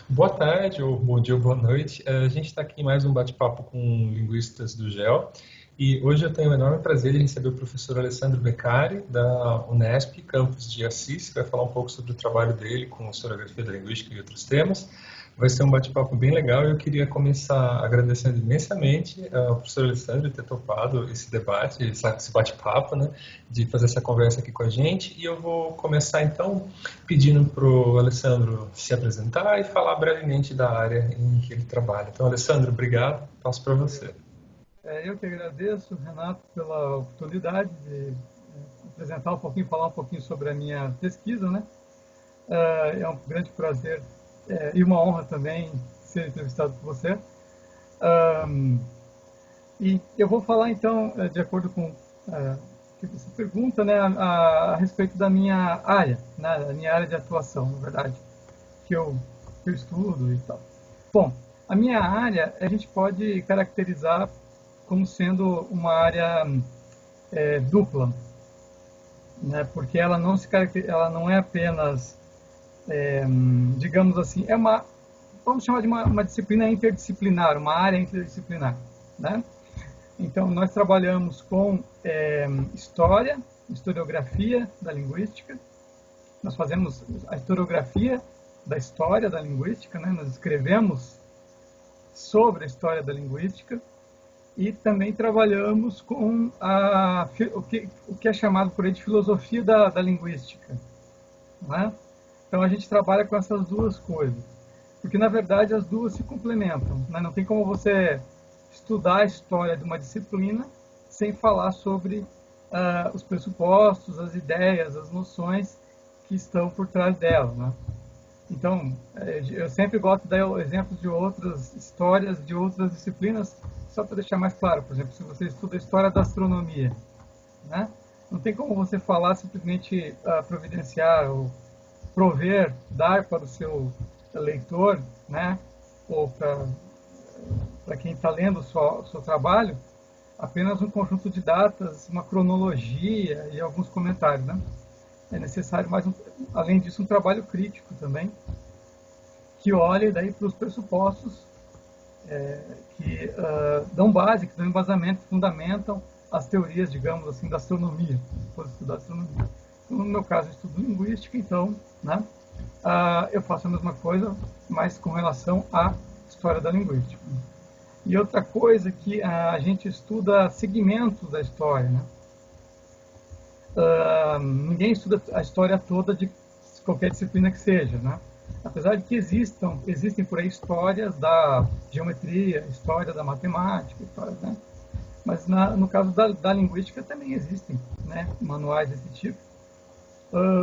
Boa tarde, ou bom dia, ou boa noite. A gente está aqui em mais um bate-papo com linguistas do GEL e hoje eu tenho o enorme prazer de receber o professor Alessandro Beccari, da Unesp, campus de Assis, que vai falar um pouco sobre o trabalho dele com historiografia da linguística e outros temas. Vai ser um bate-papo bem legal e eu queria começar agradecendo imensamente ao professor Alessandro ter topado esse debate, esse bate-papo, né, de fazer essa conversa aqui com a gente. E eu vou começar então pedindo para o Alessandro se apresentar e falar brevemente da área em que ele trabalha. Então, Alessandro, obrigado. Passo para você. Eu que agradeço, Renato, pela oportunidade de apresentar um pouquinho, falar um pouquinho sobre a minha pesquisa, né? É um grande prazer e uma honra também ser entrevistado por você. Ahm, e eu vou falar então, de acordo com o que você pergunta, né, a respeito da minha área, né, da minha área de atuação, na verdade, que eu, que eu estudo e tal. Bom, a minha área a gente pode caracterizar como sendo uma área dupla, né? Porque ela não ela não é apenas, digamos assim, vamos chamar de uma disciplina interdisciplinar, uma área interdisciplinar, né? Então nós trabalhamos com história, historiografia da linguística, nós fazemos a historiografia da história da linguística, né? Nós escrevemos sobre a história da linguística e também trabalhamos com o que é chamado por aí de filosofia da linguística. Não é? Então a gente trabalha com essas duas coisas, porque na verdade as duas se complementam. Né? Não tem como você estudar a história de uma disciplina sem falar sobre os pressupostos, as ideias, as noções que estão por trás dela. Né? Então, eu sempre gosto de dar exemplos de outras histórias, de outras disciplinas, só para deixar mais claro. Por exemplo, se você estuda a história da astronomia, né? Não tem como você falar simplesmente providenciar ou prover, dar para o seu leitor, né? Ou para quem está lendo o seu trabalho, apenas um conjunto de datas, uma cronologia e alguns comentários, né? É necessário além disso, um trabalho crítico também, que olhe daí para os pressupostos que dão base, que dão embasamento, fundamentam as teorias, digamos assim, da astronomia, por estudar astronomia. Então, no meu caso, eu estudo linguística, então, né, eu faço a mesma coisa, mas com relação à história da linguística. E outra coisa que a gente estuda segmentos da história, né? Ninguém estuda a história toda de qualquer disciplina que seja, né? Apesar de que existem por aí histórias da geometria, história da matemática, história, né? Mas no caso da linguística também existem, né, manuais desse tipo.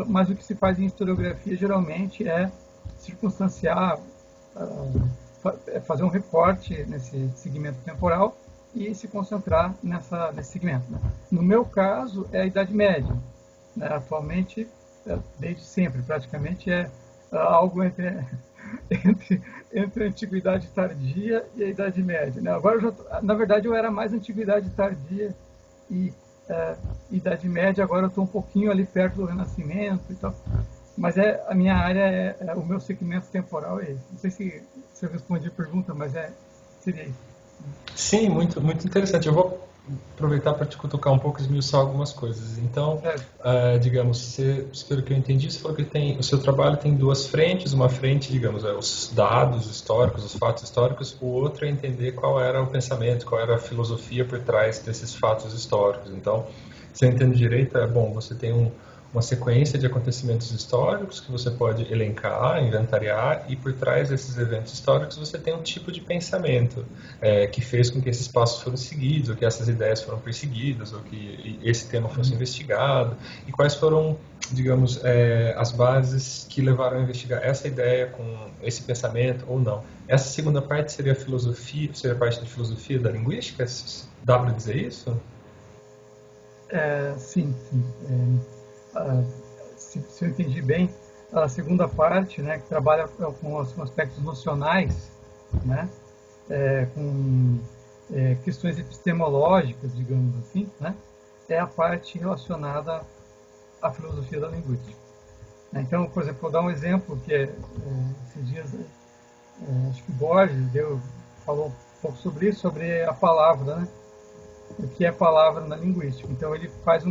Mas o que se faz em historiografia geralmente é circunstanciar, fazer um recorte nesse segmento temporal e se concentrar nesse segmento. Né? No meu caso, é a Idade Média. Né? Atualmente, desde sempre, praticamente, é algo entre, entre a Antiguidade Tardia e a Idade Média. Né? Agora, na verdade, eu era mais Antiguidade Tardia e Idade Média, agora eu estou um pouquinho ali perto do Renascimento e tal. Mas a minha área, o meu segmento temporal é esse. Não sei se eu respondi a pergunta, mas seria isso. Sim, muito, muito interessante. Eu vou aproveitar para te cutucar um pouco e esmiuçar algumas coisas. Então, Certo. digamos, pelo que eu entendi, você falou que o seu trabalho tem duas frentes. Uma frente, digamos, é os dados históricos, os fatos históricos. O outro é entender qual era o pensamento, qual era a filosofia por trás desses fatos históricos. Então, se eu entendo direito, bom, você tem uma sequência de acontecimentos históricos que você pode elencar, inventariar, e por trás desses eventos históricos você tem um tipo de pensamento que fez com que esses passos foram seguidos, ou que essas ideias foram perseguidas, ou que esse tema fosse investigado, e quais foram, digamos, as bases que levaram a investigar essa ideia com esse pensamento ou não. Essa segunda parte seria a filosofia, seria a parte da filosofia da linguística? Dá para dizer isso? Sim, sim. Se eu entendi bem, a segunda parte, né, que trabalha com os aspectos nocionais, né, com questões epistemológicas, digamos assim, né, é a parte relacionada à filosofia da linguística. Então, por exemplo, vou dar um exemplo que esses dias, acho que Borges falou um pouco sobre isso, sobre a palavra, né? O que é palavra na linguística. Então, ele faz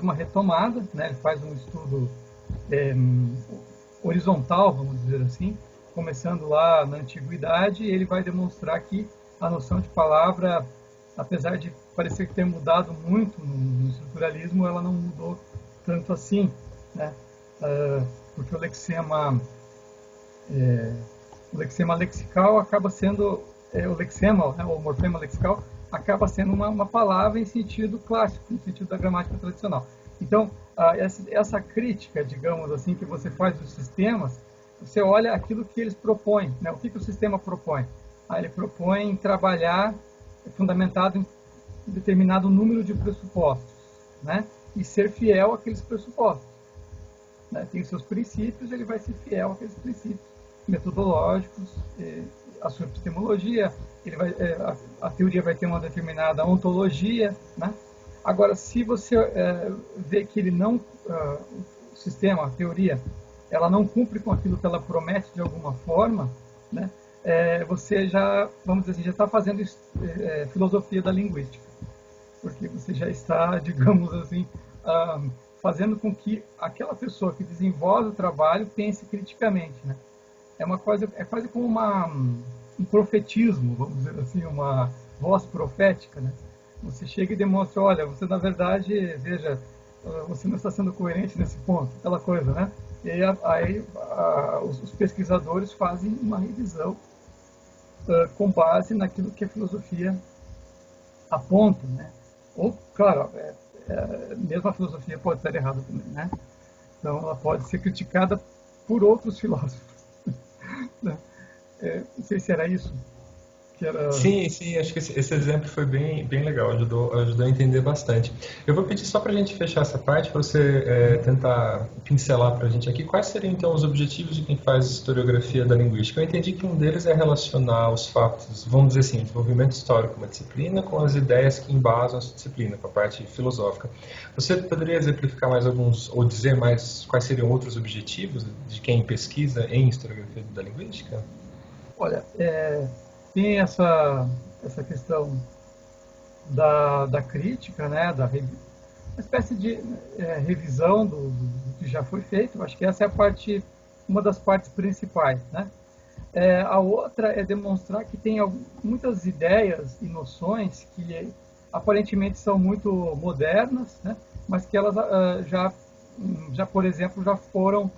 uma retomada, né? Ele faz um estudo horizontal, vamos dizer assim, começando lá na antiguidade, ele vai demonstrar que a noção de palavra, apesar de parecer ter mudado muito no estruturalismo, ela não mudou tanto assim, né? Porque o lexema lexical acaba sendo, o lexema, né, o morfema lexical, acaba sendo uma palavra em sentido clássico, em sentido da gramática tradicional. Então, essa crítica, digamos assim, que você faz dos sistemas, você olha aquilo que eles propõem, né? O que o sistema propõe? Ele propõe trabalhar fundamentado em determinado número de pressupostos, né? E ser fiel àqueles pressupostos, né? Tem seus princípios, ele vai ser fiel àqueles princípios metodológicos, a sua epistemologia, a teoria vai ter uma determinada ontologia, né? Agora, se você vê que ele não, o sistema, a teoria, ela não cumpre com aquilo que ela promete de alguma forma, né? Você já, vamos dizer assim, já está fazendo filosofia da linguística, porque você já está, digamos assim, fazendo com que aquela pessoa que desenvolve o trabalho pense criticamente, né? É quase como um profetismo, vamos dizer assim, uma voz profética, né? Você chega e demonstra, olha, você na verdade, veja, você não está sendo coerente nesse ponto, aquela coisa, né? E aí os pesquisadores fazem uma revisão com base naquilo que a filosofia aponta, né? Ou, claro, mesmo a filosofia pode estar errada também, né? Então, ela pode ser criticada por outros filósofos. Né? Não sei se era isso que era... Sim, sim, acho que esse exemplo foi bem legal, ajudou a entender bastante. Eu vou pedir só para a gente fechar essa parte, para você tentar pincelar para a gente aqui quais seriam então os objetivos de quem faz historiografia da linguística. Eu entendi que um deles é relacionar os fatos, vamos dizer assim, o desenvolvimento histórico de uma disciplina com as ideias que embasam essa disciplina, com a parte filosófica. Você poderia exemplificar mais alguns, ou dizer mais quais seriam outros objetivos de quem pesquisa em historiografia da linguística? Olha, tem essa questão da crítica, né, uma espécie de revisão do que já foi feito. Eu acho que essa é uma das partes principais, né? A outra é demonstrar que tem muitas ideias e noções que aparentemente são muito modernas, né? Mas que elas por exemplo, já foram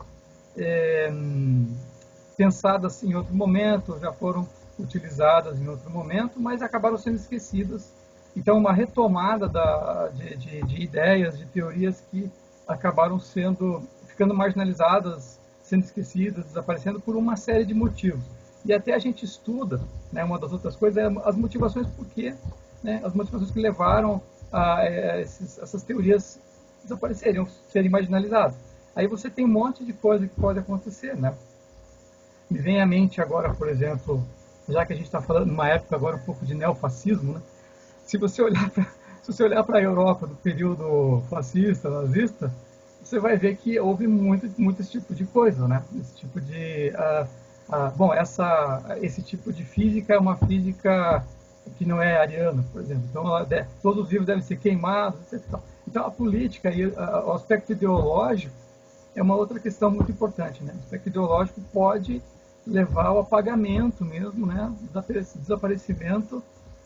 pensadas em outro momento, já foram utilizadas em outro momento, mas acabaram sendo esquecidas. Então, uma retomada de ideias, de teorias que acabaram ficando marginalizadas, sendo esquecidas, desaparecendo por uma série de motivos. E até a gente estuda, né, uma das outras coisas é as motivações né, as motivações que levaram a essas teorias desaparecerem, serem marginalizadas. Aí você tem um monte de coisa que pode acontecer, né? Me vem à mente agora, por exemplo, já que a gente está falando numa época agora um pouco de neofascismo, né? Se você olhar para a Europa do período fascista, nazista, você vai ver que houve muito esse tipo de coisa, né? Esse tipo de esse tipo de física é uma física que não é ariana, por exemplo. Então, todos os livros devem ser queimados, etc. Então, a política e o aspecto ideológico é uma outra questão muito importante, né? O aspecto ideológico pode levar ao apagamento mesmo, né? Desaparecimento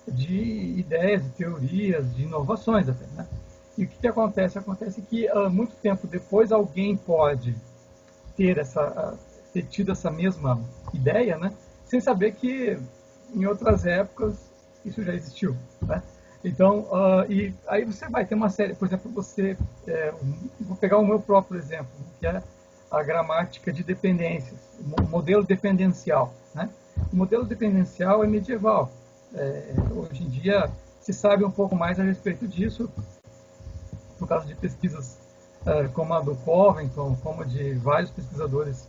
de ideias, de teorias, de inovações até, né? E o que acontece? Acontece que muito tempo depois alguém pode ter tido essa mesma ideia, né? Sem saber que em outras épocas isso já existiu, né? Então, e aí você vai ter uma série, por exemplo, vou pegar o meu próprio exemplo, que é a gramática de dependências, o modelo dependencial, né? O modelo dependencial é medieval. Hoje em dia se sabe um pouco mais a respeito disso, por causa de pesquisas como a do Covington, como de vários pesquisadores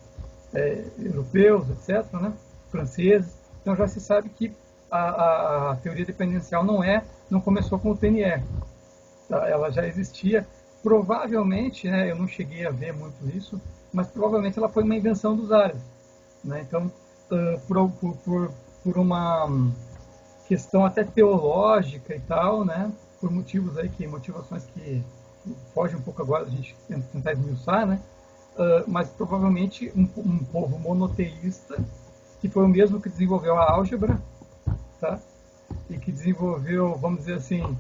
europeus, etc., né? Franceses. Então já se sabe que a teoria dependencial não começou com o TNR. Tá? Ela já existia provavelmente, né, eu não cheguei a ver muito isso, mas provavelmente ela foi uma invenção dos árabes, né? Então, por uma questão até teológica e tal, né? Por motivos aí motivações que fogem um pouco agora da gente tentar esmiuçar, né? Mas provavelmente um povo monoteísta que foi o mesmo que desenvolveu a álgebra, tá? E que desenvolveu, vamos dizer assim,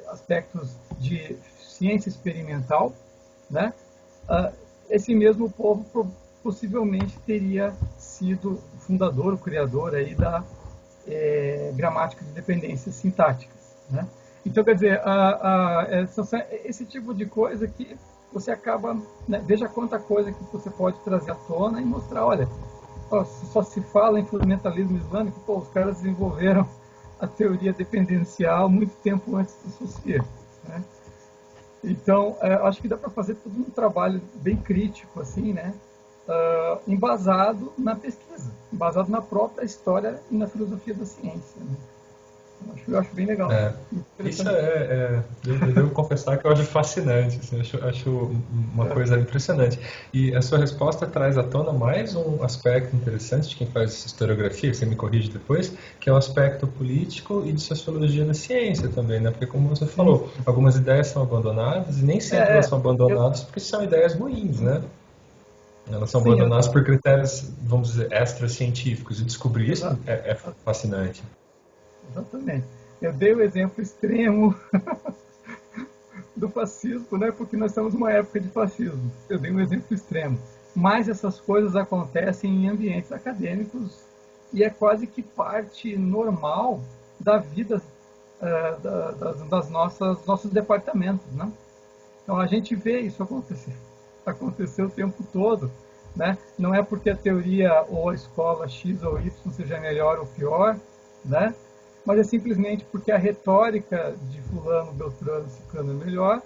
aspectos de ciência experimental, né? Esse mesmo povo possivelmente teria sido o fundador, o criador aí da gramática de dependências sintáticas, né? Então, quer dizer, esse tipo de coisa que você acaba, né, veja quanta coisa que você pode trazer à tona e mostrar, olha, só se fala em fundamentalismo islâmico, pô, os caras desenvolveram a teoria dependencial muito tempo antes do Saussure, né? Então, acho que dá para fazer todo um trabalho bem crítico, assim, né? Embasado na pesquisa, embasado na própria história e na filosofia da ciência, né? Eu acho bem legal. É, isso eu devo confessar que eu acho fascinante, assim, acho uma coisa impressionante. E a sua resposta traz à tona mais um aspecto interessante de quem faz historiografia, você me corrige depois, que é o aspecto político e de sociologia da ciência também, né? Porque como você falou, algumas ideias são abandonadas e nem sempre elas são abandonadas porque são ideias ruins, né? Elas são sim, abandonadas por critérios, vamos dizer, extra-científicos e descobrir isso exato, é fascinante. exatamente. Eu dei o exemplo extremo do fascismo, né? Porque nós estamos numa época de fascismo. Eu dei um exemplo extremo. Mas essas coisas acontecem em ambientes acadêmicos e é quase que parte normal da vida das nossos departamentos, né? Então a gente vê isso acontecer o tempo todo, né? Não é porque a teoria ou a escola X ou Y seja melhor ou pior, né? Mas é simplesmente porque a retórica de fulano, beltrano, ciclano é melhor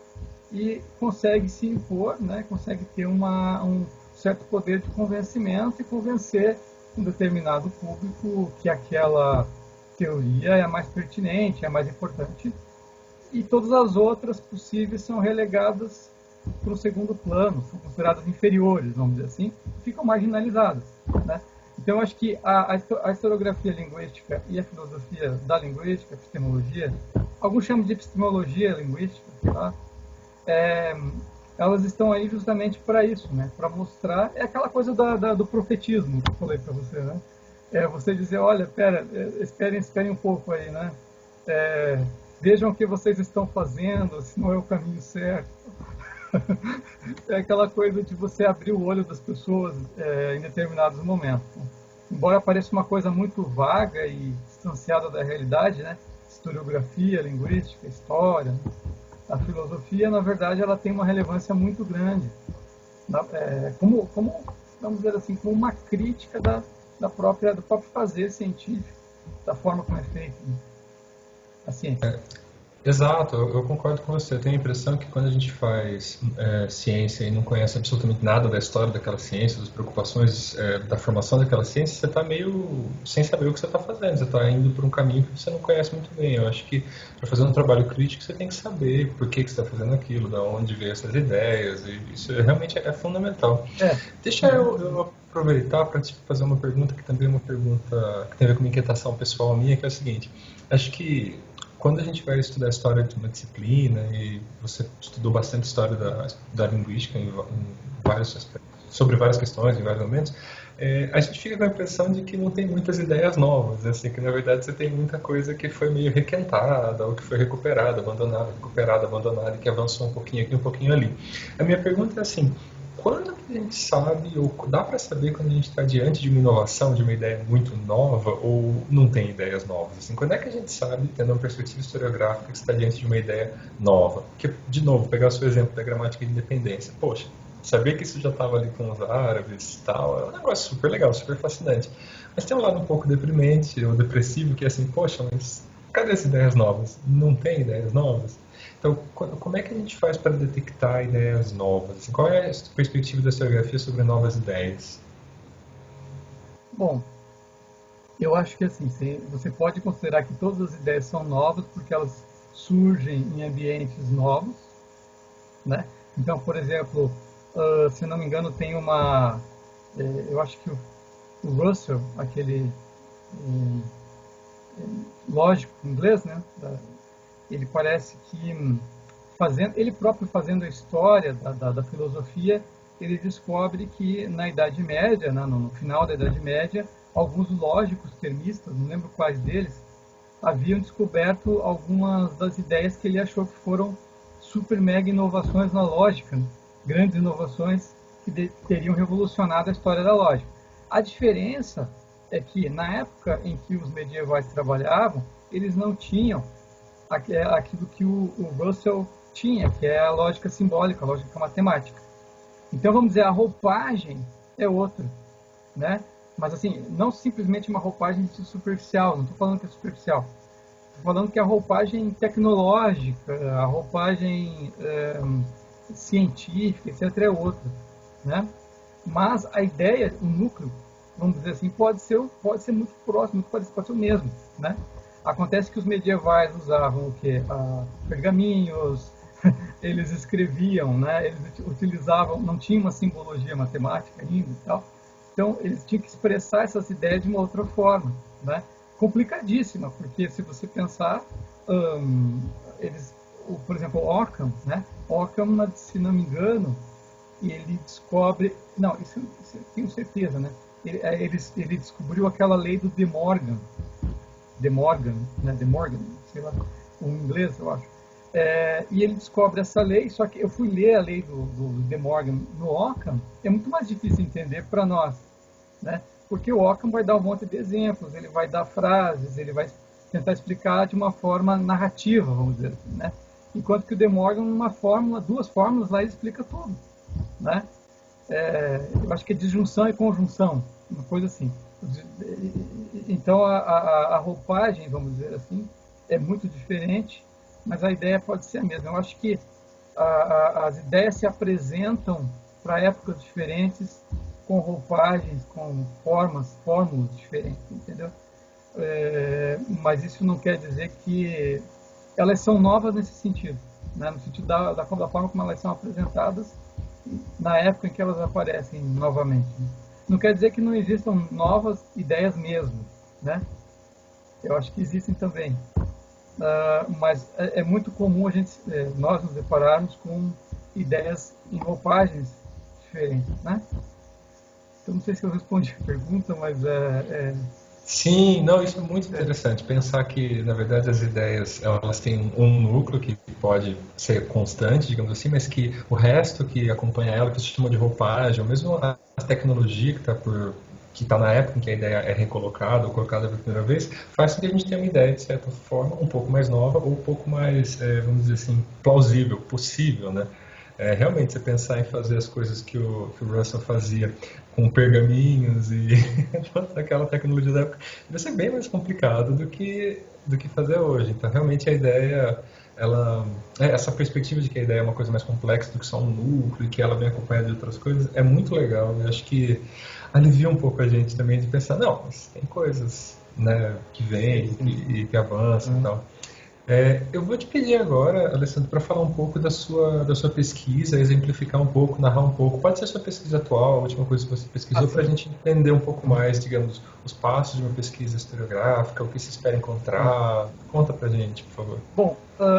e consegue se impor, né? Consegue ter um certo poder de convencimento e convencer um determinado público que aquela teoria é a mais pertinente, é a mais importante, e todas as outras possíveis são relegadas para o segundo plano, são consideradas inferiores, vamos dizer assim, ficam marginalizadas, né? Então, acho que a historiografia linguística e a filosofia da linguística, a epistemologia, alguns chamam de epistemologia linguística, sei lá, elas estão aí justamente para isso, né? Para mostrar, é aquela coisa do profetismo que eu falei para você, né? É você dizer, olha, esperem um pouco aí, né? Vejam o que vocês estão fazendo, se não é o caminho certo. É aquela coisa de você abrir o olho das pessoas em determinados momentos. Embora pareça uma coisa muito vaga e distanciada da realidade, né? Historiografia, linguística, história, a filosofia, na verdade, ela tem uma relevância muito grande. Como vamos dizer assim, como uma crítica do próprio fazer científico, da forma como é feito, né? A ciência. Exato, eu concordo com você. Eu tenho a impressão que quando a gente faz ciência e não conhece absolutamente nada da história daquela ciência, das preocupações da formação daquela ciência, você está meio sem saber o que você está fazendo. Você está indo por um caminho que você não conhece muito bem. Eu acho que para fazer um trabalho crítico você tem que saber por que você está fazendo aquilo, de onde veio essas ideias. E isso realmente é fundamental. Deixa eu aproveitar para te fazer uma pergunta que também é uma pergunta que tem a ver com uma inquietação pessoal minha, que é o seguinte. Acho que quando a gente vai estudar a história de uma disciplina, e você estudou bastante história da linguística em vários aspectos, sobre várias questões, em vários momentos, a gente fica com a impressão de que não tem muitas ideias novas, assim, que na verdade você tem muita coisa que foi meio requentada, ou que foi recuperada, abandonada, e que avançou um pouquinho aqui, um pouquinho ali. A minha pergunta é assim, quando que a gente sabe, ou dá para saber quando a gente está diante de uma inovação, de uma ideia muito nova, ou não tem ideias novas? Assim, quando é que a gente sabe, tendo uma perspectiva historiográfica, que está diante de uma ideia nova? Porque, de novo, pegar o seu exemplo da gramática de independência. Poxa, saber que isso já estava ali com os árabes e tal, é um negócio super legal, super fascinante. Mas tem um lado um pouco deprimente, ou depressivo, que é assim, poxa, mas cadê as ideias novas? Não tem ideias novas? Então, como é que a gente faz para detectar ideias novas? Assim, qual é a perspectiva da historiografia sobre novas ideias? Bom, eu acho que assim, você pode considerar que todas as ideias são novas porque elas surgem em ambientes novos, né? Então, por exemplo, se não me engano, tem eu acho que o Russell, aquele lógico inglês, né? Ele parece que ele próprio fazendo a história da filosofia, ele descobre que na Idade Média, né, no final da Idade Média, alguns lógicos termistas, não lembro quais deles, haviam descoberto algumas das ideias que ele achou que foram super mega inovações na lógica, né? Grandes inovações que teriam revolucionado a história da lógica. A diferença é que na época em que os medievais trabalhavam, eles não tinham aquilo que o Russell tinha, que é a lógica simbólica, a lógica matemática. Então, vamos dizer, a roupagem é outra, né? Mas, assim, não simplesmente uma roupagem superficial, não estou falando que é superficial. Estou falando que a roupagem tecnológica, a roupagem científica, etc., é outra, né? Mas a ideia, o núcleo, vamos dizer assim, pode ser muito próximo, pode ser o mesmo, né? Acontece que os medievais usavam o quê? Pergaminhos, eles escreviam, né? Eles utilizavam, não tinha uma simbologia matemática ainda e tal. Então, eles tinham que expressar essas ideias de uma outra forma, né? Complicadíssima, porque se você pensar, por exemplo, Occam, né? Occam, se não me engano, ele descobre, não, isso eu tenho certeza, né? Ele descobriu aquela lei do De Morgan, né? De Morgan, sei lá, o inglês, eu acho. E ele descobre essa lei, só que eu fui ler a lei do De Morgan no Occam, é muito mais difícil entender para nós, né? Porque o Occam vai dar um monte de exemplos, ele vai dar frases, ele vai tentar explicar de uma forma narrativa, vamos dizer assim, né? Enquanto que o De Morgan, duas fórmulas lá, ele explica tudo, né? Eu acho que é disjunção e conjunção, uma coisa assim. Então, a roupagem, vamos dizer assim, é muito diferente, mas a ideia pode ser a mesma. Eu acho que as ideias se apresentam para épocas diferentes, com roupagens, com fórmulas diferentes, entendeu? Mas isso não quer dizer que elas são novas nesse sentido, né? No sentido da forma como elas são apresentadas na época em que elas aparecem novamente, né? Não quer dizer que não existam novas ideias mesmo, né? Eu acho que existem também. Mas é muito comum nós nos depararmos com ideias em roupagens diferentes, né? Então, não sei se eu respondi a pergunta, mas Sim, não, isso é muito interessante. Pensar que, na verdade, as ideias elas têm um núcleo que pode ser constante, digamos assim, mas que o resto que acompanha ela, que se chama de roupagem, ou mesmo a tecnologia que está na época em que a ideia é recolocada ou colocada pela primeira vez, faz com que a gente tenha uma ideia, de certa forma, um pouco mais nova ou um pouco mais, vamos dizer assim, plausível, possível, né? Realmente, você pensar em fazer as coisas que o Russell fazia com pergaminhos e aquela tecnologia da época, vai ser bem mais complicado do que fazer hoje. Então, realmente, a ideia, essa perspectiva de que a ideia é uma coisa mais complexa do que só um núcleo e que ela vem acompanhada de outras coisas, é muito legal. Eu acho que alivia um pouco a gente também de pensar, não, mas tem coisas, né, que vêm e que avançam e tal. Eu vou te pedir agora, Alessandro, para falar um pouco da sua pesquisa, exemplificar um pouco, narrar um pouco. Pode ser a sua pesquisa atual, a última coisa que você pesquisou, para a gente entender um pouco mais, digamos, os passos de uma pesquisa historiográfica, o que se espera encontrar. Conta para a gente, por favor. Bom,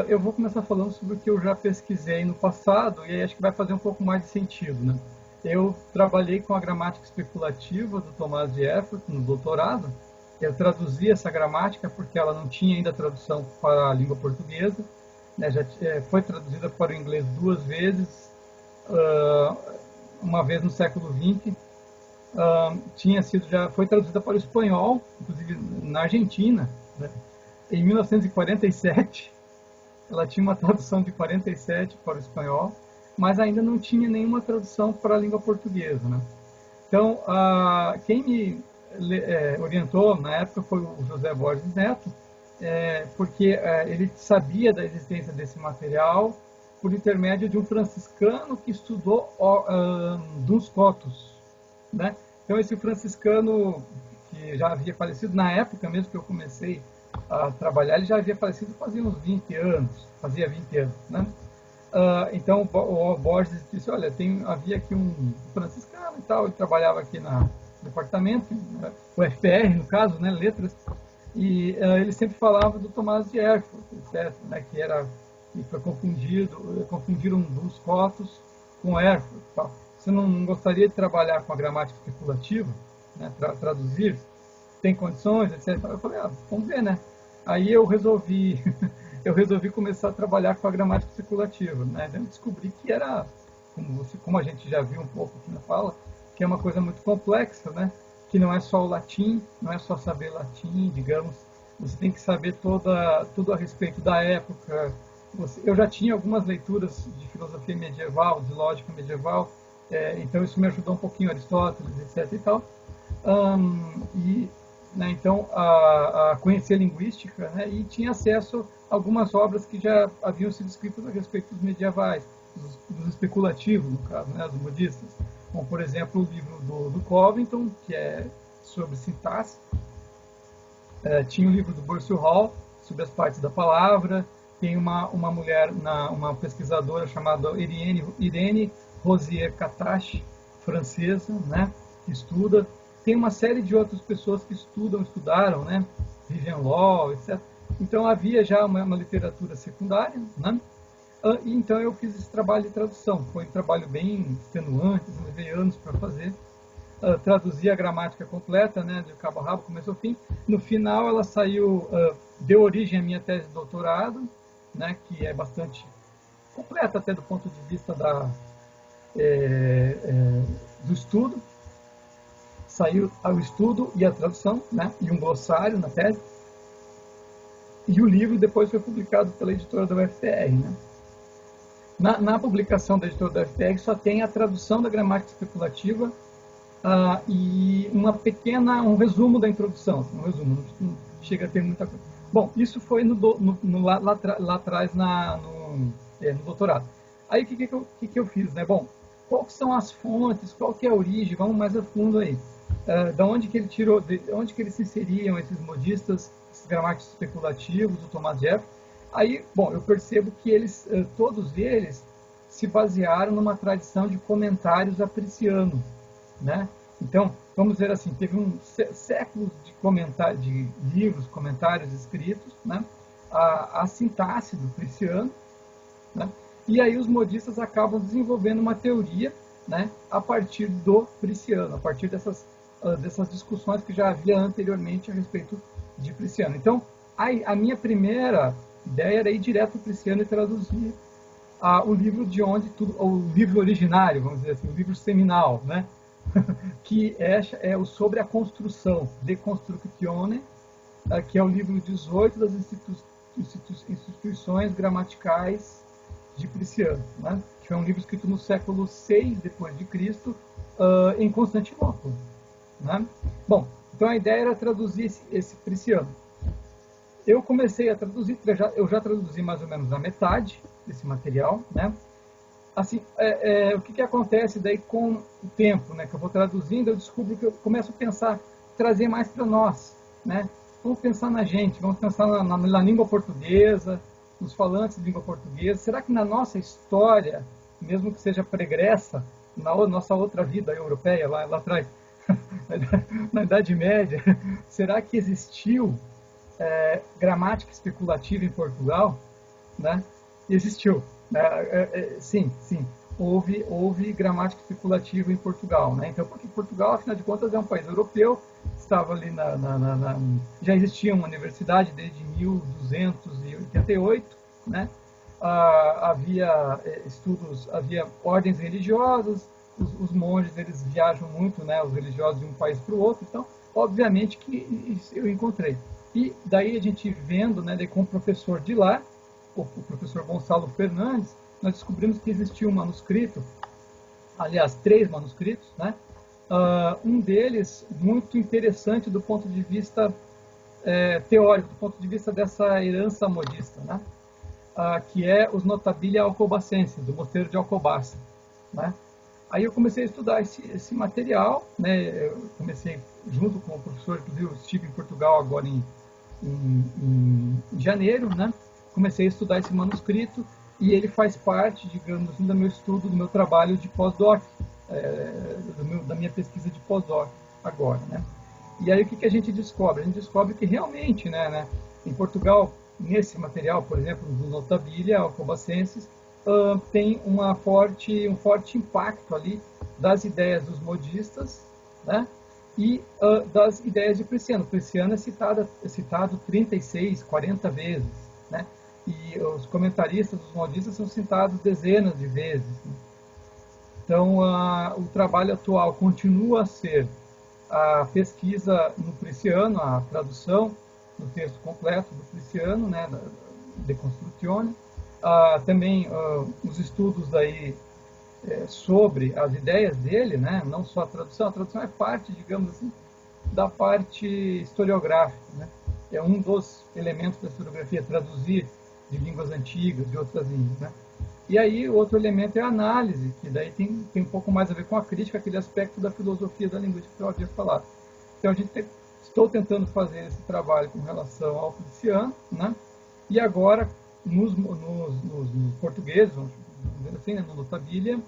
eu vou começar falando sobre o que eu já pesquisei no passado, e aí acho que vai fazer um pouco mais de sentido, né? Eu trabalhei com a gramática especulativa do Tomás de Erfurt no doutorado. Eu traduzi essa gramática porque ela não tinha ainda tradução para a língua portuguesa, né? Já foi traduzida para o inglês duas vezes, uma vez no século XX, já foi traduzida para o espanhol, inclusive na Argentina, né? Em 1947. Ela tinha uma tradução de 47 para o espanhol, mas ainda não tinha nenhuma tradução para a língua portuguesa, né? Então, quem me orientou na época foi o José Borges Neto, porque ele sabia da existência desse material por intermédio de um franciscano que estudou Duns Scotus, né? Então, esse franciscano, que já havia falecido na época mesmo que eu comecei a trabalhar, ele já havia falecido fazia uns 20 anos, né? Então o Borges disse, olha, havia aqui um franciscano e tal, ele trabalhava aqui no departamento, né, o FPR no caso, né, letras, e ele sempre falava do Tomás de Erfurt, etc., né, que foi confundiram Bus Cotus com Erfurt. Tal. Você não gostaria de trabalhar com a gramática especulativa, né, traduzir? Tem condições, etc. Eu falei, vamos ver, né? Aí eu resolvi começar a trabalhar com a gramática especulativa, né? Eu descobri que era, como a gente já viu um pouco aqui na fala, que é uma coisa muito complexa, né? Que não é só o latim, não é só saber latim, digamos, você tem que saber tudo a respeito da época. Eu já tinha algumas leituras de filosofia medieval, de lógica medieval, então isso me ajudou um pouquinho, Aristóteles, etc. e tal. Né, então, a conhecer a linguística, né, e tinha acesso a algumas obras que já haviam sido escritas a respeito dos medievais, dos especulativos, no caso, né, dos modistas. Como, por exemplo, o livro do Covington, que é sobre sintaxe. Tinha o livro do Bursill Hall, sobre as partes da palavra. Tem uma mulher, uma pesquisadora chamada Irene Rosier Katache, francesa, né, que estuda. Tem uma série de outras pessoas que estudaram, né, Vivian Law, etc. Então havia já uma literatura secundária, né? Então eu fiz esse trabalho de tradução. Foi um trabalho bem extenuante, levei anos para fazer. Traduzi a gramática completa, né, de cabo a rabo, começo ao fim. No final ela saiu, deu origem à minha tese de doutorado, né, que é bastante completa até do ponto de vista do estudo. Saiu o estudo e a tradução, né, e um glossário na tese. E o livro depois foi publicado pela editora da UFPR. Né? Na publicação da editora da UFPR só tem a tradução da gramática especulativa e um resumo da introdução. Um resumo, não chega a ter muita coisa. Bom, isso foi lá atrás no doutorado. Aí o que eu fiz? Né? Bom, quais são as fontes, qual que é a origem? Vamos mais a fundo aí. Da onde que ele tirou, de onde que eles se inseriam, esses modistas, esses gramáticos especulativos, o Thomas Jefferson. Aí, bom, eu percebo que todos eles se basearam numa tradição de comentários aprecianos, né? Então, vamos dizer assim, teve séculos de livros, comentários escritos, né? A sintaxe do Prisciano, né? E aí os modistas acabam desenvolvendo uma teoria, né, a partir do Prisciano, a partir dessas discussões que já havia anteriormente a respeito de Prisciano. Então, a minha primeira ideia era ir direto ao Prisciano e traduzir o livro o livro originário, vamos dizer assim, o livro seminal, né? Que é o sobre a construção, De Constructione, que é o livro 18 das instituições gramaticais de Prisciano, né? Que é um livro escrito no século VI depois de Cristo, em Constantinopla. Né? Bom, então a ideia era traduzir esse Prisciano. Eu comecei a traduzir, eu já traduzi mais ou menos a metade desse material, né? Assim, o que acontece daí com o tempo, né? Que eu vou traduzindo, eu descubro que eu começo a pensar, trazer mais para nós, né? Vamos pensar na gente, vamos pensar na língua portuguesa, nos falantes de língua portuguesa. Será que na nossa história, mesmo que seja pregressa, na nossa outra vida europeia, lá atrás, na Idade Média, será que existiu gramática especulativa em Portugal? Né? Existiu. Sim. Houve gramática especulativa em Portugal. Né? Então, porque Portugal, afinal de contas, é um país europeu, estava ali já existia uma universidade desde 1288, né? Havia estudos, havia ordens religiosas, os monges, eles viajam muito, né, os religiosos, de um país para o outro, então, obviamente que eu encontrei. E daí a gente vendo, né, daí com o professor de lá, o professor Gonçalo Fernandes, nós descobrimos que existia um manuscrito, aliás, 3 manuscritos, né, um deles muito interessante do ponto de vista teórico, do ponto de vista dessa herança modista, né, que é os Notabilia Alcobacenses, do Mosteiro de Alcobaça, né. Aí eu comecei a estudar esse material, né? Eu comecei junto com o professor, inclusive eu estive em Portugal agora em janeiro, né? Comecei a estudar esse manuscrito e ele faz parte, digamos assim, do meu estudo, do meu trabalho de pós-doc, da minha pesquisa de pós-doc agora, né? E aí o que a gente descobre? A gente descobre que realmente, em Portugal, nesse material, por exemplo, no Notabilia alcobacensis, tem um forte impacto ali das ideias dos modistas, né? E das ideias de Prisciano. Prisciano é citado 36, 40 vezes, né? E os comentaristas dos modistas são citados dezenas de vezes, né? Então, o trabalho atual continua a ser a pesquisa no Prisciano, a tradução no texto completo do Prisciano, né, da De Construzione, também os estudos aí sobre as ideias dele, né, não só a tradução é parte, digamos assim, da parte historiográfica, né, é um dos elementos da historiografia, traduzir de línguas antigas, de outras línguas, né. E aí o outro elemento é a análise, que daí tem um pouco mais a ver com a crítica, aquele aspecto da filosofia da linguística que eu havia falado. Então estou tentando fazer esse trabalho com relação ao Prisciano, né? E agora nos portugueses, vamos dizer assim, né, no Notabilia,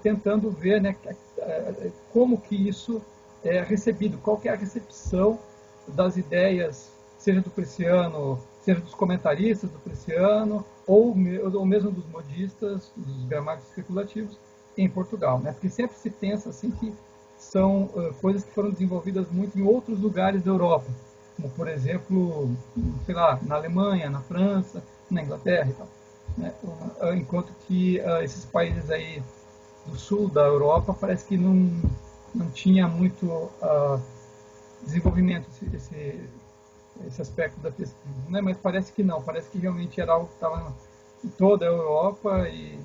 tentando ver, né, como que isso é recebido, qual que é a recepção das ideias, seja do Prisciano, seja dos comentaristas do Prisciano, ou mesmo dos modistas, dos gramáticos especulativos, em Portugal, né? Porque sempre se pensa assim que são coisas que foram desenvolvidas muito em outros lugares da Europa, como, por exemplo, sei lá, na Alemanha, na França, na Inglaterra e tal, né? Enquanto que esses países aí do sul da Europa parece que não tinha muito desenvolvimento esse aspecto da pesquisa, né? Mas parece que não, parece que realmente era algo que estava em toda a Europa e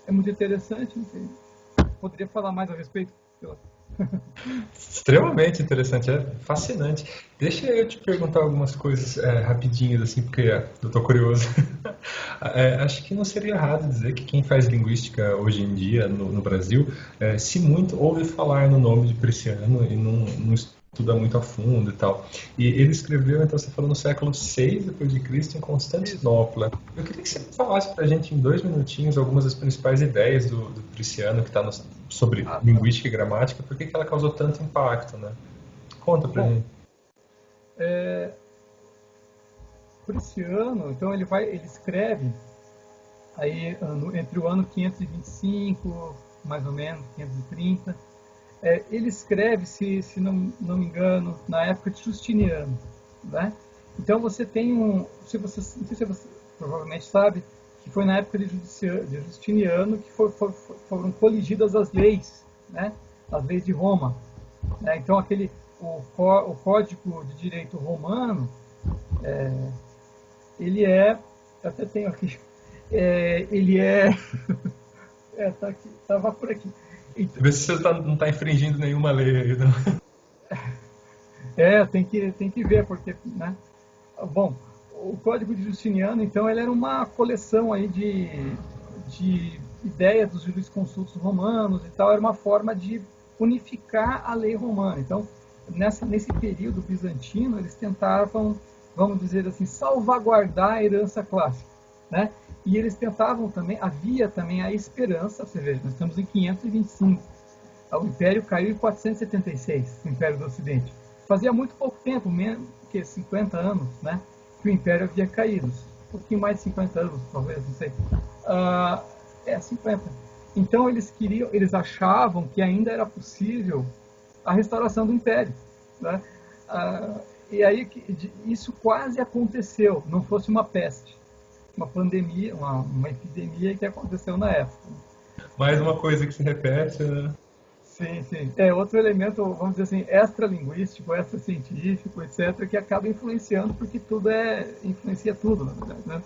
é muito interessante. Não sei. Poderia falar mais a respeito? Extremamente interessante, é fascinante. Deixa eu te perguntar algumas coisas rapidinhas, assim, porque eu estou curioso. Acho que não seria errado dizer que quem faz linguística hoje em dia no Brasil, se muito ouve falar no nome de Prisciano e não estuda muito a fundo e tal. E ele escreveu, então você falou, no século VI depois de Cristo, em Constantinopla. Eu queria que você falasse para a gente em 2 minutinhos algumas das principais ideias do Prisciano que está sobre linguística e gramática, por que ela causou tanto impacto, né? Conta para gente. Prisciano, então ele escreve aí entre o ano 525, mais ou menos, 530. Ele escreve, se não me engano, na época de Justiniano, né? Então você tem não sei se você provavelmente sabe, que foi na época de Justiniano que foram coligidas as leis, né? As leis de Roma, né? Então o Código de Direito Romano, ele até tenho aqui, ele tá aqui, estava por aqui. Então, vê se você não está infringindo nenhuma lei aí, não. Tem que ver, porque, né? Bom, o Código de Justiniano, então, ele era uma coleção aí de ideias dos jurisconsultos romanos e tal, era uma forma de unificar a lei romana. Então, nesse período bizantino, eles tentavam, vamos dizer assim, salvaguardar a herança clássica, né? E eles tentavam também, havia também a esperança, você veja, nós estamos em 525, o Império caiu em 476, o Império do Ocidente. Fazia muito pouco tempo, menos que 50 anos, né, que o Império havia caído. Um pouquinho mais de 50 anos, talvez, não sei. 50. Então eles achavam que ainda era possível a restauração do Império, né? E aí isso quase aconteceu, não fosse uma peste. Uma pandemia, uma epidemia que aconteceu na época. Mais uma coisa que se repete, né? Sim. Outro elemento, vamos dizer assim, extralinguístico, extracientífico, etc., que acaba influenciando, porque tudo influencia tudo, na verdade, né?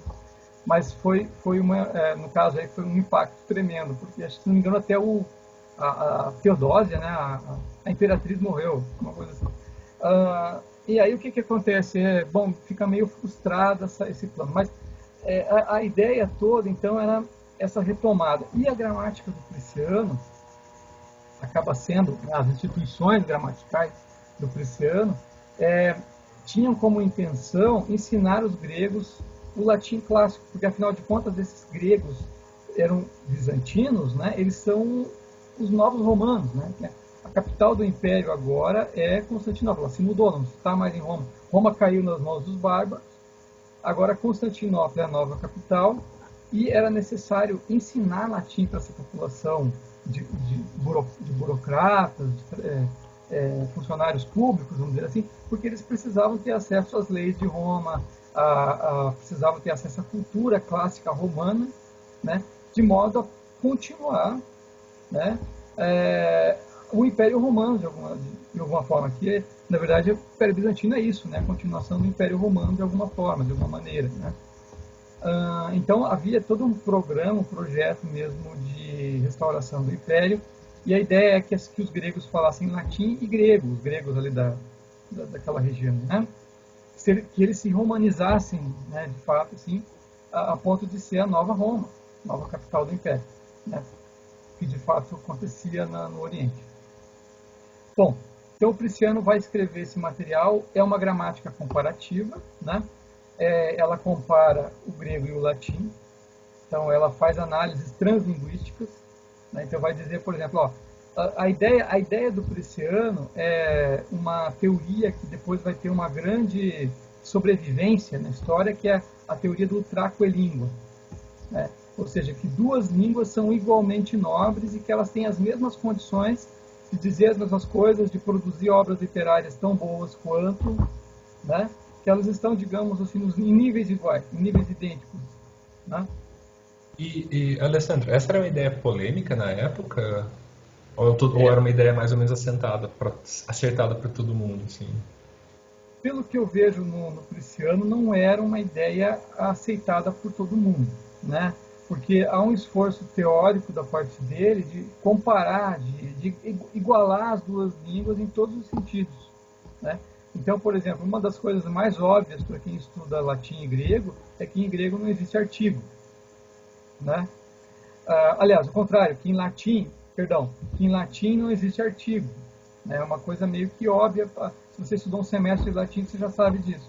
Mas foi no caso aí, foi um impacto tremendo, porque, acho que, se não me engano, até a Teodósia, né, a imperatriz morreu, uma coisa assim. E aí o que acontece? Bom, fica meio frustrado esse plano, mas a ideia toda, então, era essa retomada. E a gramática do Prisciano acaba sendo, as instituições gramaticais do Prisciano tinham como intenção ensinar os gregos o latim clássico, porque afinal de contas esses gregos eram bizantinos, né? Eles são os novos romanos, né? A capital do império agora é Constantinopla, ela se mudou, não está mais em Roma. Roma caiu nas mãos dos bárbaros, agora Constantinopla é a nova capital e era necessário ensinar latim para essa população de burocratas, funcionários públicos, vamos dizer assim, porque eles precisavam ter acesso às leis de Roma, precisavam ter acesso à cultura clássica romana, né, de modo a continuar, né, o Império Romano, de alguma forma, que na verdade o Império Bizantino é isso, né, a continuação do Império Romano de alguma forma, de alguma maneira, né. Então havia todo um programa, um projeto mesmo de restauração do Império, e a ideia é que os gregos falassem latim e grego, os gregos ali daquela região, né? Que eles se romanizassem, né, de fato, assim, a ponto de ser a nova Roma, nova capital do Império, né? Que de fato acontecia no Oriente. Bom, então o Prisciano vai escrever esse material, é uma gramática comparativa, né? Ela compara o grego e o latim, então ela faz análises translinguísticas, né? Então vai dizer, por exemplo, ó, a ideia do Prisciano é uma teoria que depois vai ter uma grande sobrevivência na história, que é a teoria do tracoelíngua, né? Ou seja, que duas línguas são igualmente nobres e que elas têm as mesmas condições de dizer as mesmas coisas, de produzir obras literárias tão boas quanto, né? Que elas estão, digamos assim, em níveis iguais, em níveis idênticos, né? Alessandro, essa era uma ideia polêmica na época? Ou era uma ideia mais ou menos acertada para todo mundo? Assim? Pelo que eu vejo no Prisciano, não era uma ideia aceitada por todo mundo, né? Porque há um esforço teórico da parte dele de comparar, de igualar as duas línguas em todos os sentidos, né? Então, por exemplo, uma das coisas mais óbvias para quem estuda latim e grego é que em grego não existe artigo, né? Aliás, ao contrário, que em latim não existe artigo, né? É uma coisa meio que óbvia. Se você estudou um semestre de latim, você já sabe disso,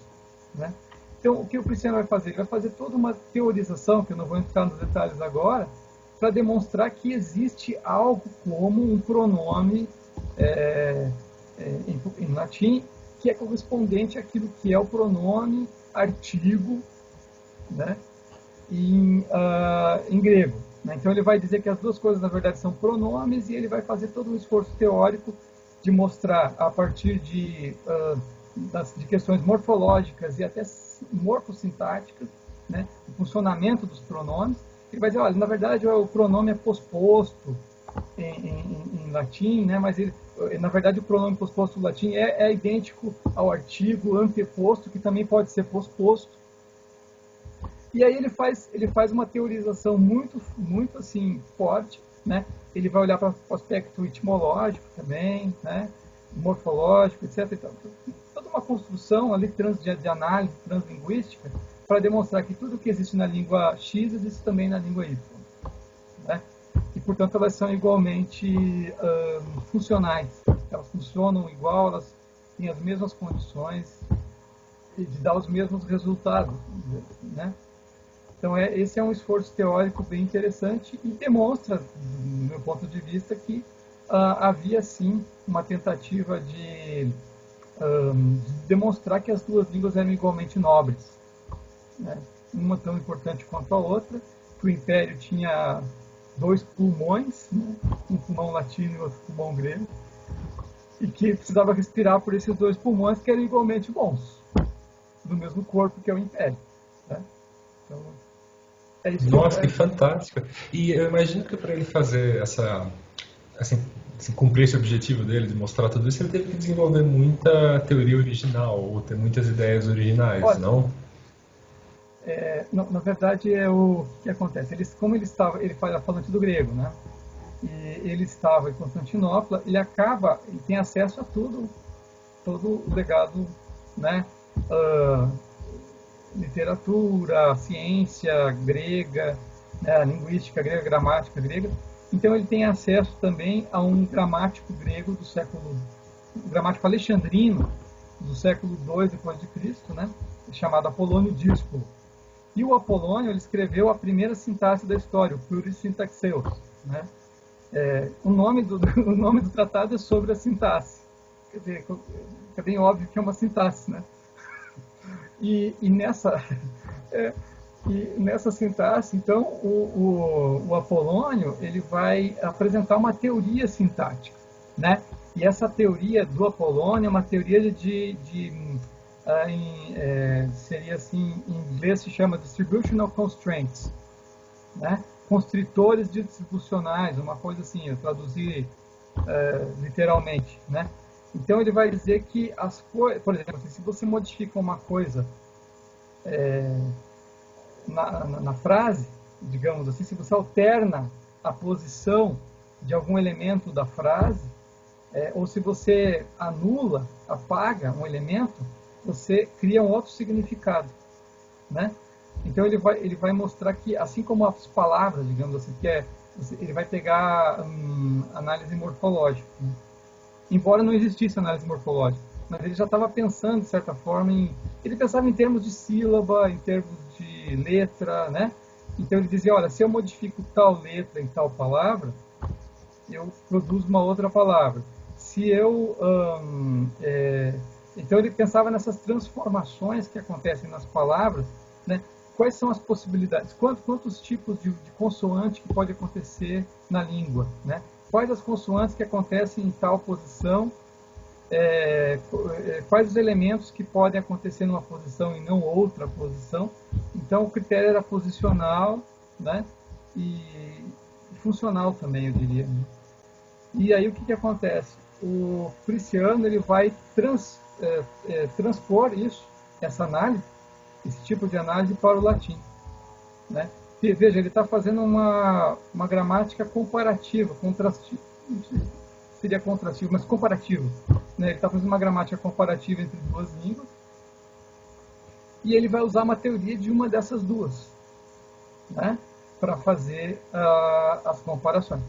né? Então, o que o Prisciano vai fazer? Ele vai fazer toda uma teorização, que eu não vou entrar nos detalhes agora, para demonstrar que existe algo como um pronome em latim, que é correspondente àquilo que é o pronome artigo, né, em grego, né? Então ele vai dizer que as duas coisas na verdade são pronomes, e ele vai fazer todo um esforço teórico de mostrar a partir de questões morfológicas e até morfossintáticas, né, o funcionamento dos pronomes. Ele vai dizer, olha, na verdade o pronome é posposto em latim, né, mas na verdade o pronome posposto no latim é idêntico ao artigo anteposto, que também pode ser posposto. E aí ele faz uma teorização muito assim forte, né? Ele vai olhar para o aspecto etimológico também, né? Morfológico, etc. Então, toda uma construção ali de análise translinguística para demonstrar que tudo que existe na língua X existe também na língua Y, né? E, portanto, elas são igualmente funcionais. Elas funcionam igual, elas têm as mesmas condições de dar os mesmos resultados, né? Então, esse é um esforço teórico bem interessante e demonstra, do meu ponto de vista, que havia, sim, uma tentativa de demonstrar que as duas línguas eram igualmente nobres, né? Uma tão importante quanto a outra, que o Império tinha dois pulmões, né? Um pulmão latino e outro pulmão grego, e que precisava respirar por esses dois pulmões que eram igualmente bons, do mesmo corpo que é o Império, né? Então, nossa, que fantástico! E eu imagino que para ele fazer assim, cumprir esse objetivo dele, de mostrar tudo isso, ele teve que desenvolver muita teoria original, ou ter muitas ideias originais, olha, não? Na verdade, é o que acontece. Como ele fala falante do grego, né? E ele estava em Constantinopla, ele tem acesso a tudo, todo o legado, né? Literatura, ciência grega, né, linguística grega, gramática grega. Então ele tem acesso também a um gramático grego gramático alexandrino do século II depois de Cristo, né, chamado Apolônio Dísculo. E o Apolônio, ele escreveu a primeira sintaxe da história, o Pluris Syntaxeus, né? O nome do tratado é sobre a sintaxe. Quer dizer, é bem óbvio que é uma sintaxe, né? E nessa, nessa sintaxe, então, o Apolônio, ele vai apresentar uma teoria sintática, né? E essa teoria do Apolônio é uma teoria seria assim, em inglês se chama Distributional Constraints, né? Constritores distribucionais, uma coisa assim, eu traduzi literalmente, né? Então ele vai dizer que as coisas, por exemplo, se você modifica uma coisa na frase, digamos assim, se você alterna a posição de algum elemento da frase, ou se você anula, apaga um elemento, você cria um outro significado, né? Então ele vai mostrar que, assim como as palavras, digamos assim, ele vai pegar análise morfológica, né? Embora não existisse análise morfológica, mas ele já estava pensando, de certa forma, ele pensava em termos de sílaba, em termos de letra, né? Então ele dizia, olha, se eu modifico tal letra em tal palavra, eu produzo uma outra palavra. Se eu... Então ele pensava nessas transformações que acontecem nas palavras, né? Quais são as possibilidades? Quantos tipos de consoante que pode acontecer na língua, né? Quais as consoantes que acontecem em tal posição, quais os elementos que podem acontecer numa posição e não outra posição. Então o critério era posicional, né? E funcional também, eu diria, né? E aí o que acontece? O Prisciano ele vai transpor isso, essa análise, esse tipo de análise para o latim, né? E, veja, ele está fazendo uma gramática comparativa, seria contrastivo, mas comparativo, né? Ele está fazendo uma gramática comparativa entre duas línguas e ele vai usar uma teoria de uma dessas duas, né? Para fazer as comparações.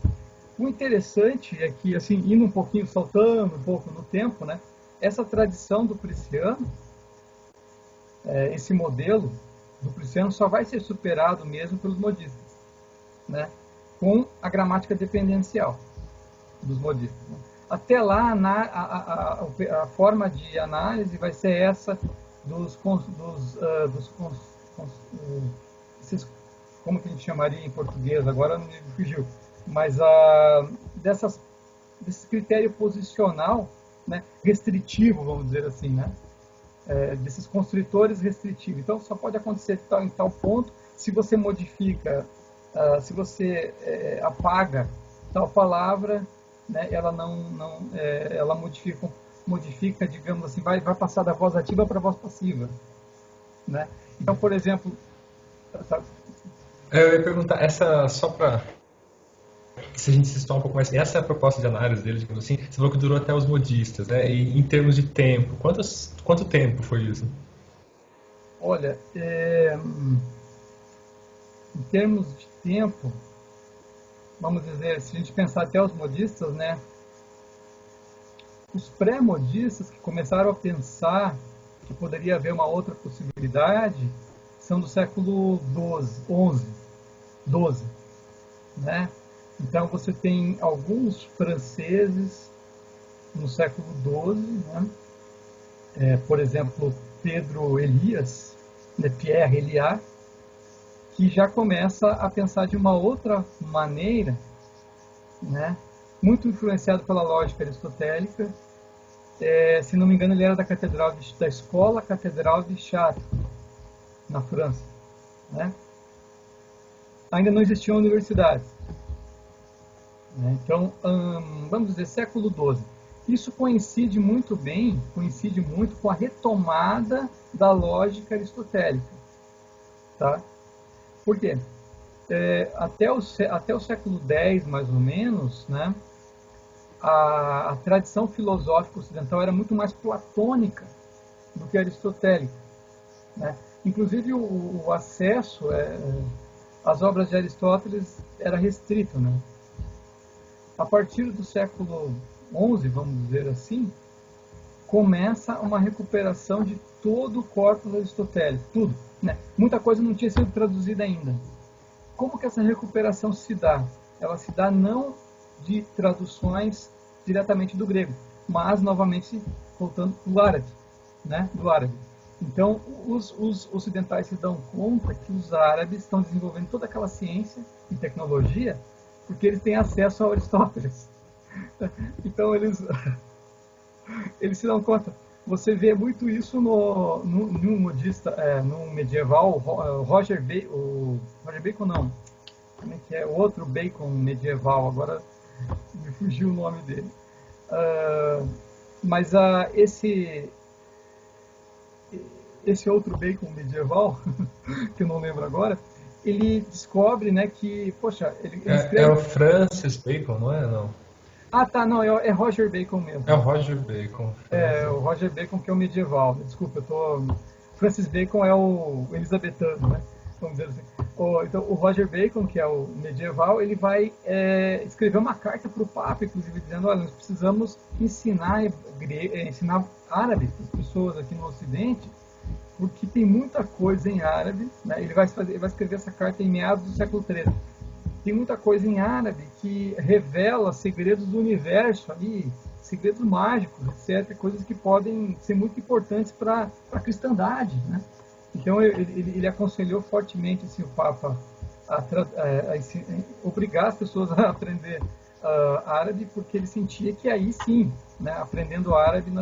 O interessante é que, assim, indo um pouquinho, saltando um pouco no tempo, né? Essa tradição do Prisciano, esse modelo do Prisciano só vai ser superado mesmo pelos modistas, né? Com a gramática dependencial dos modistas, né? Até lá, a forma de análise vai ser essa como que a gente chamaria em português? Agora não me fugiu. Mas desse critério posicional, né, restritivo, vamos dizer assim, né? Desses constritores restritivos. Então, só pode acontecer em tal ponto se você modifica, se você apaga tal palavra, né, ela ela modifica, digamos assim, vai passar da voz ativa para a voz passiva, né? Então, por exemplo... Eu ia perguntar, só para... Se a gente se situar um pouco mais, essa é a proposta de análise dele, digamos assim. Você falou que durou até os modistas, né? E em termos de tempo, quanto tempo foi isso? Olha, em termos de tempo, vamos dizer, se a gente pensar até os modistas, né? Os pré-modistas que começaram a pensar que poderia haver uma outra possibilidade são do século XII, né? Então você tem alguns franceses no século XII, né? Por exemplo, Pedro Elias, né? Pierre Elias, que já começa a pensar de uma outra maneira, né? Muito influenciado pela lógica aristotélica. Se não me engano, ele era da Escola Catedral de Chartres, na França, né? Ainda não existiam universidades, né? Então, vamos dizer, século XII. Isso coincide muito com a retomada da lógica aristotélica, tá? Por quê? Até o século X, mais ou menos, né? A tradição filosófica ocidental era muito mais platônica do que aristotélica, né? Inclusive o acesso às obras de Aristóteles era restrito, né? A partir do século XI, vamos dizer assim, começa uma recuperação de todo o corpus aristotélico, tudo, né? Muita coisa não tinha sido traduzida ainda. Como que essa recuperação se dá? Ela se dá não de traduções diretamente do grego, mas novamente voltando do árabe, né? Do árabe. Então, os ocidentais se dão conta que os árabes estão desenvolvendo toda aquela ciência e tecnologia porque eles têm acesso a Aristóteles. Então, eles se dão conta. Você vê muito isso num modista, num medieval, Roger Bacon não, como é que é? O outro Bacon medieval, agora me fugiu o nome dele. Mas esse outro Bacon medieval, que eu não lembro agora, ele descobre, né, que, poxa, ele escreve... É o Francis Bacon, não é? Não. Ah, tá, não, é Roger Bacon mesmo. É o Roger Bacon. É, o Roger Bacon que é o medieval. Desculpa, Francis Bacon é o elisabetano, né? Vamos dizer assim. Então, o Roger Bacon, que é o medieval, ele vai escrever uma carta para o Papa, inclusive, dizendo, olha, nós precisamos ensinar árabe para as pessoas aqui no Ocidente, porque tem muita coisa em árabe, né? Ele vai escrever essa carta em meados do século XIII. Tem muita coisa em árabe que revela segredos do universo ali, segredos mágicos, etc., coisas que podem ser muito importantes para a cristandade, né? Então ele aconselhou fortemente assim, o Papa a obrigar as pessoas a aprender árabe, porque ele sentia que aí sim, né, aprendendo árabe,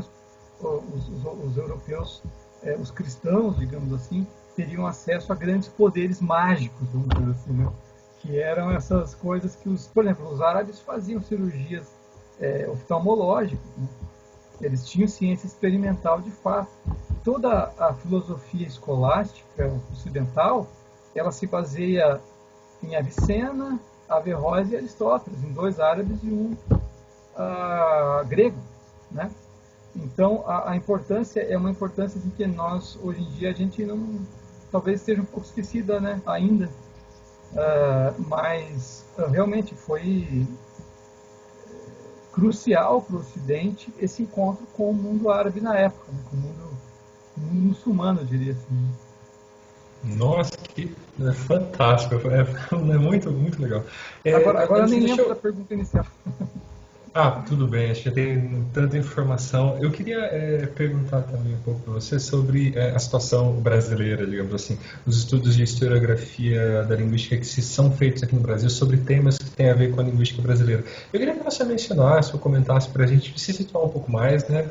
os europeus, os cristãos, digamos assim, teriam acesso a grandes poderes mágicos, vamos dizer assim, né? Que eram essas coisas que, por exemplo, os árabes faziam cirurgias oftalmológicas, né? Eles tinham ciência experimental de fato. Toda a filosofia escolástica ocidental, ela se baseia em Avicena, Averroes e Aristóteles, em dois árabes e um grego, né? Então, a importância é uma importância assim, que nós, hoje em dia, a gente não, talvez esteja um pouco esquecida, né, ainda. Mas realmente foi crucial para o Ocidente esse encontro com o mundo árabe na época, né? Com o mundo muçulmano, eu diria assim. Nossa, que fantástico, é muito, muito legal. Agora eu nem Deixa lembro eu... da pergunta inicial. Tudo bem, acho que tem tanta informação. Eu queria perguntar também um pouco para você sobre a situação brasileira, digamos assim, os estudos de historiografia da linguística que se são feitos aqui no Brasil sobre temas que têm a ver com a linguística brasileira. Eu queria que você mencionasse ou comentasse para a gente se situar um pouco mais, né,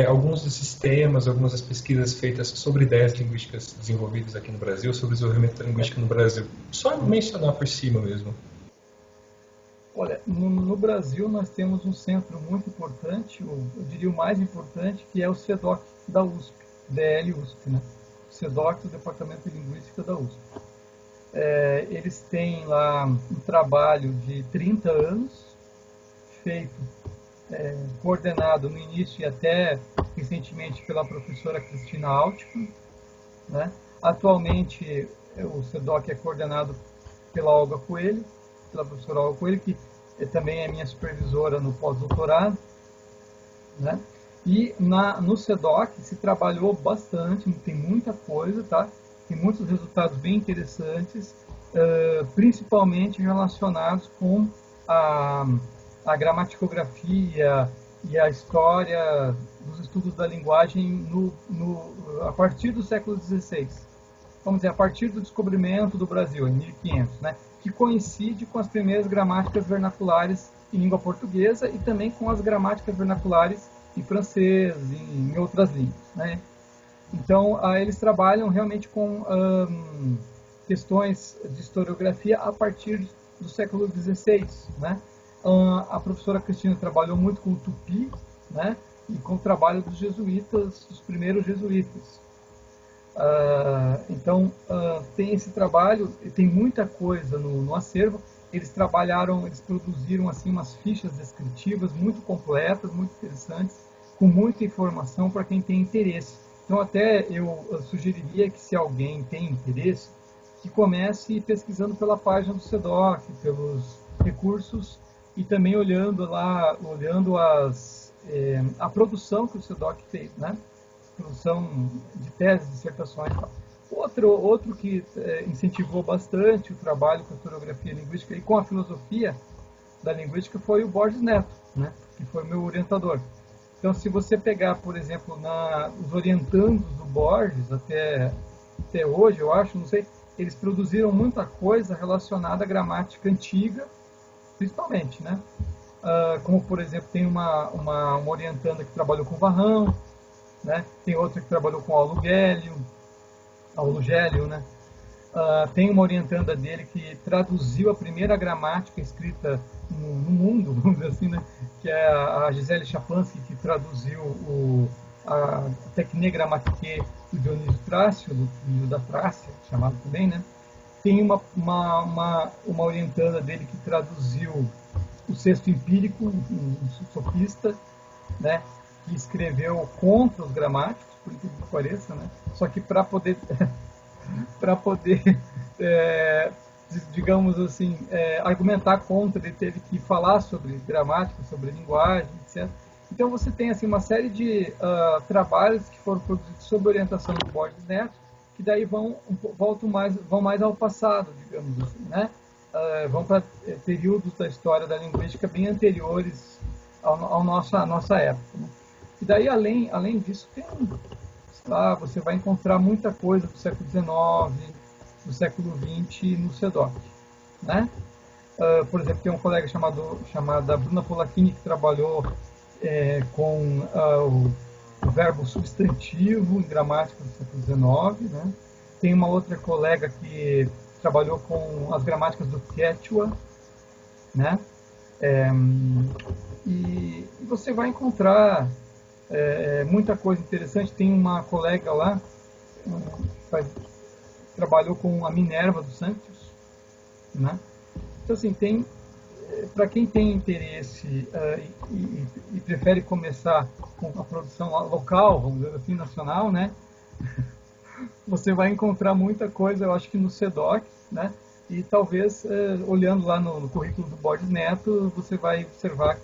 alguns desses temas, algumas das pesquisas feitas sobre ideias linguísticas desenvolvidas aqui no Brasil, sobre o desenvolvimento da linguística no Brasil. Só mencionar por cima mesmo. Olha, no Brasil nós temos um centro muito importante, eu diria o mais importante, que é o CEDOC da USP, DL USP, né? O CEDOC do Departamento de Linguística da USP. Eles têm lá um trabalho de 30 anos, feito, coordenado no início e até recentemente pela professora Cristina Altman, né? Atualmente o CEDOC é coordenado pela Olga Coelho, pela professora Olga Coelho, que também é minha supervisora no pós-doutorado, né? E no CEDOC se trabalhou bastante, tem muita coisa, tá? Tem muitos resultados bem interessantes, principalmente relacionados com a gramaticografia e a história dos estudos da linguagem a partir do século XVI. Vamos dizer, a partir do descobrimento do Brasil, em 1500, né? Que coincide com as primeiras gramáticas vernaculares em língua portuguesa e também com as gramáticas vernaculares em francês e em outras línguas, né? Então, eles trabalham realmente com questões de historiografia a partir do século XVI, né? A professora Cristina trabalhou muito com o tupi, né? E com o trabalho dos jesuítas, dos primeiros jesuítas. Então, tem esse trabalho, tem muita coisa no acervo. Eles produziram assim umas fichas descritivas muito completas, muito interessantes, com muita informação para quem tem interesse. Então, até eu sugeriria que, se alguém tem interesse, que comece pesquisando pela página do CEDOC, pelos recursos, e também olhando as a produção que o SEDOC fez, né? Produção de teses, dissertações e tal. Outro que incentivou bastante o trabalho com a historiografia linguística e com a filosofia da linguística foi o Borges Neto, né? Que foi meu orientador. Então, se você pegar, por exemplo, os orientandos do Borges até hoje, eu acho, não sei, eles produziram muita coisa relacionada à gramática antiga, principalmente, né? Como, por exemplo, tem uma orientanda que trabalhou com Varrão, né? Tem outra que trabalhou com Aulo Gélio, né? Tem uma orientanda dele que traduziu a primeira gramática escrita no mundo, vamos dizer assim, né? Que é a Gisele Chaplansky, que traduziu a Techne Grammatique do Dionísio Trácio, do livro da Trácia, chamado também, né? Tem uma orientanda dele que traduziu o Sexto Empírico, um sofista, né? Que escreveu contra os gramáticos, por incrível que pareça, né? Só que para poder digamos assim, argumentar contra, ele teve que falar sobre gramática, sobre linguagem, etc. Então você tem assim uma série de trabalhos que foram produzidos sob orientação do Borges Neto, que daí vão mais ao passado, digamos assim, né? Vão para períodos da história da linguística bem anteriores à nossa época, né? E daí, além disso, você vai encontrar muita coisa do século XIX, do século XX no SEDOC, né? Por exemplo, tem um colega chamada Bruna Polacchini, que trabalhou com o verbo substantivo em gramática do século XIX, né? Tem uma outra colega que trabalhou com as gramáticas do Quechua, né? E você vai encontrar muita coisa interessante. Tem uma colega lá que trabalhou com a Minerva dos Santos, né? Então, assim, para quem tem interesse e prefere começar com a produção local, vamos dizer assim, nacional, né? Você vai encontrar muita coisa, eu acho que no SEDOC, né? E talvez, olhando lá no currículo do Borges Neto, você vai observar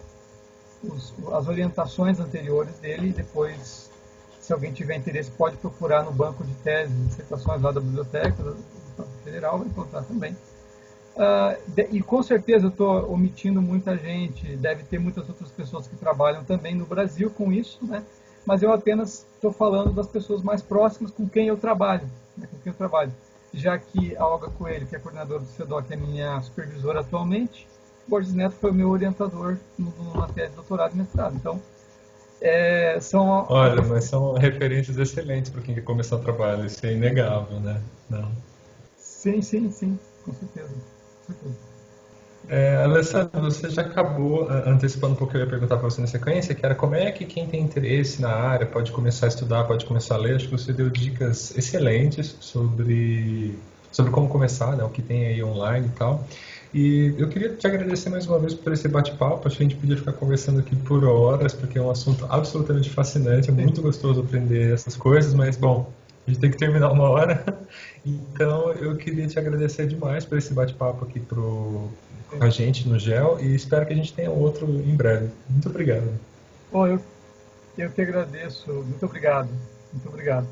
as orientações anteriores dele, e depois, se alguém tiver interesse, pode procurar no banco de teses e dissertações lá da Biblioteca do Estado Federal, vai encontrar também. E com certeza eu estou omitindo muita gente, deve ter muitas outras pessoas que trabalham também no Brasil com isso, né? Mas eu apenas estou falando das pessoas mais próximas com quem eu trabalho, né? Já que a Olga Coelho, que é coordenadora do SEDOC, é minha supervisora atualmente, Borges Neto foi o meu orientador na tese de doutorado e mestrado. Então, Olha, mas são referências excelentes para quem quer começar o trabalho, isso é inegável, né? Não. Sim, com certeza. Alessandro, você já acabou antecipando um pouco o que eu ia perguntar para você na sequência, que era como é que quem tem interesse na área pode começar a estudar, pode começar a ler. Acho que você deu dicas excelentes sobre como começar, né, o que tem aí online e tal. E eu queria te agradecer mais uma vez por esse bate-papo. Acho que a gente podia ficar conversando aqui por horas, porque é um assunto absolutamente fascinante, é muito gostoso aprender essas coisas, mas, bom, a gente tem que terminar uma hora. Então, eu queria te agradecer demais por esse bate-papo aqui com a gente no GEL e espero que a gente tenha outro em breve. Muito obrigado. Bom, eu que agradeço. Muito obrigado. Muito obrigado.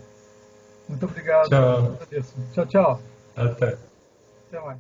Muito obrigado. Tchau. Agradeço. Tchau, tchau. Até. Até mais.